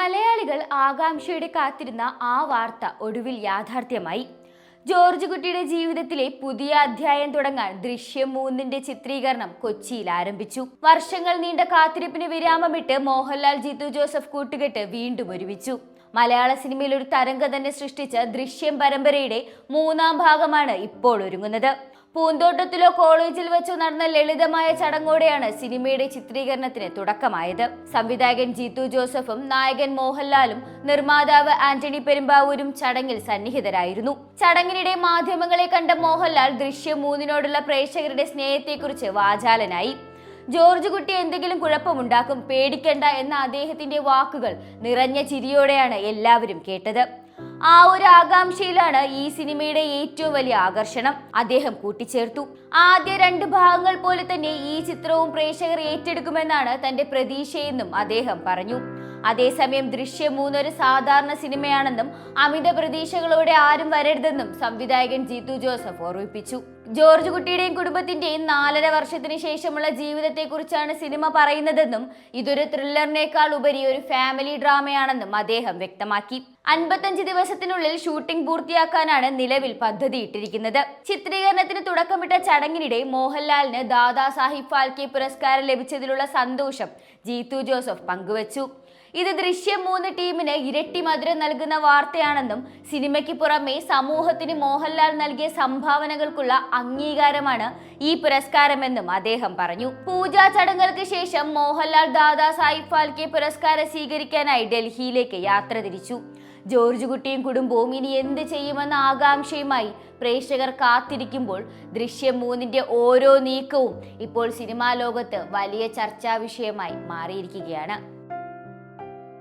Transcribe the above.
മലയാളികൾ ആകാംക്ഷയോടെ കാത്തിരുന്ന ആ വാർത്ത ഒടുവിൽ യാഥാർത്ഥ്യമായി. ജോർജ് കുട്ടിയുടെ ജീവിതത്തിലെ പുതിയ അധ്യായം തുടങ്ങാൻ ദൃശ്യം 3ന്റെ ചിത്രീകരണം കൊച്ചിയിൽ ആരംഭിച്ചു. വർഷങ്ങൾ നീണ്ട കാത്തിരിപ്പിന് വിരാമമിട്ട് മോഹൻലാൽ, ജിത്തു ജോസഫ് കൂട്ടുകെട്ട് വീണ്ടും ഒരുമിച്ചു. മലയാള സിനിമയിൽ ഒരു തരംഗം തന്നെ സൃഷ്ടിച്ച ദൃശ്യം പരമ്പരയുടെ 3ാം ഭാഗമാണ് ഇപ്പോൾ ഒരുങ്ങുന്നത്. പൂന്തോട്ടത്തിലോ കോളേജിൽ വെച്ചോ നടന്ന ലളിതമായ ചടങ്ങോടെയാണ് സിനിമയുടെ ചിത്രീകരണത്തിന് തുടക്കമായത്. സംവിധായകൻ ജിത്തു ജോസഫും നായകൻ മോഹൻലാലും നിർമ്മാതാവ് ആന്റണി പെരുമ്പാവൂരും ചടങ്ങിൽ സന്നിഹിതരായിരുന്നു. ചടങ്ങിനിടെ മാധ്യമങ്ങളെ കണ്ട മോഹൻലാൽ ദൃശ്യം 3നോടുള്ള പ്രേക്ഷകരുടെ സ്നേഹത്തെക്കുറിച്ച് വാചാലനായി. ജോർജ് കുട്ടി എന്തെങ്കിലും കുഴപ്പമുണ്ടാക്കും, പേടിക്കണ്ട എന്ന അദ്ദേഹത്തിന്റെ വാക്കുകൾ നിറഞ്ഞ ചിരിയോടെയാണ് എല്ലാവരും കേട്ടത്. ആ ഒരു ആകാംക്ഷയിലാണ് ഈ സിനിമയുടെ ഏറ്റവും വലിയ ആകർഷണം, അദ്ദേഹം കൂട്ടിച്ചേർത്തു. ആദ്യ 2 ഭാഗങ്ങൾ പോലെ തന്നെ ഈ ചിത്രവും പ്രേക്ഷകർ ഏറ്റെടുക്കുമെന്നാണ് തന്റെ പ്രതീക്ഷയെന്നും അദ്ദേഹം പറഞ്ഞു. അതേസമയം ദൃശ്യം 3 ഒരു സാധാരണ സിനിമയാണെന്നും അമിത പ്രതീക്ഷകളോടെ ആരും വരരുതെന്നും സംവിധായകൻ ജിത്തു ജോസഫ് ഓർമ്മിപ്പിച്ചു. ജോർജ് കുട്ടിയുടെയും കുടുംബത്തിന്റെയും 4.5 വർഷത്തിന് ശേഷമുള്ള ജീവിതത്തെക്കുറിച്ചാണ് സിനിമ പറയുന്നതെന്നും ഇതൊരു ത്രില്ലറിനേക്കാൾ ഉപരി ഒരു ഫാമിലി ഡ്രാമയാണെന്നും അദ്ദേഹം വ്യക്തമാക്കി. 55 ദിവസത്തിനുള്ളിൽ ഷൂട്ടിംഗ് പൂർത്തിയാക്കാനാണ് നിലവിൽ പദ്ധതിയിട്ടിരിക്കുന്നത്. ചിത്രീകരണത്തിന് തുടക്കമിട്ട ചടങ്ങിനിടെ മോഹൻലാലിന് ദാദാ സാഹിബ് ഫാൽക്കെ പുരസ്കാരം ലഭിച്ചതിലുള്ള സന്തോഷം ജിത്തു ജോസഫ് പങ്കുവച്ചു. ഇത് ദൃശ്യം 3 ടീമിന് ഇരട്ടി മധുരം നൽകുന്ന വാർത്തയാണെന്നും സിനിമയ്ക്ക് പുറമെ സമൂഹത്തിന് മോഹൻലാൽ നൽകിയ സംഭാവനകൾക്കുള്ള അംഗീകാരമാണ് ഈ പുരസ്കാരമെന്നും അദ്ദേഹം പറഞ്ഞു. പൂജാ ചടങ്ങുകൾക്ക് ശേഷം മോഹൻലാൽ ദാദാ സാഹിബ് ഫാൽക്കെ പുരസ്കാരം സ്വീകരിക്കാനായി ഡൽഹിയിലേക്ക് യാത്ര തിരിച്ചു. ജോർജ് കുട്ടിയും കുടുംബവും ഇനി എന്ത് ചെയ്യുമെന്ന ആകാംക്ഷയുമായി പ്രേക്ഷകർ കാത്തിരിക്കുമ്പോൾ ദൃശ്യം 3ന്റെ ഓരോ നീക്കവും ഇപ്പോൾ സിനിമാ ലോകത്ത് വലിയ ചർച്ചാ വിഷയമായി മാറിയിരിക്കുകയാണ്.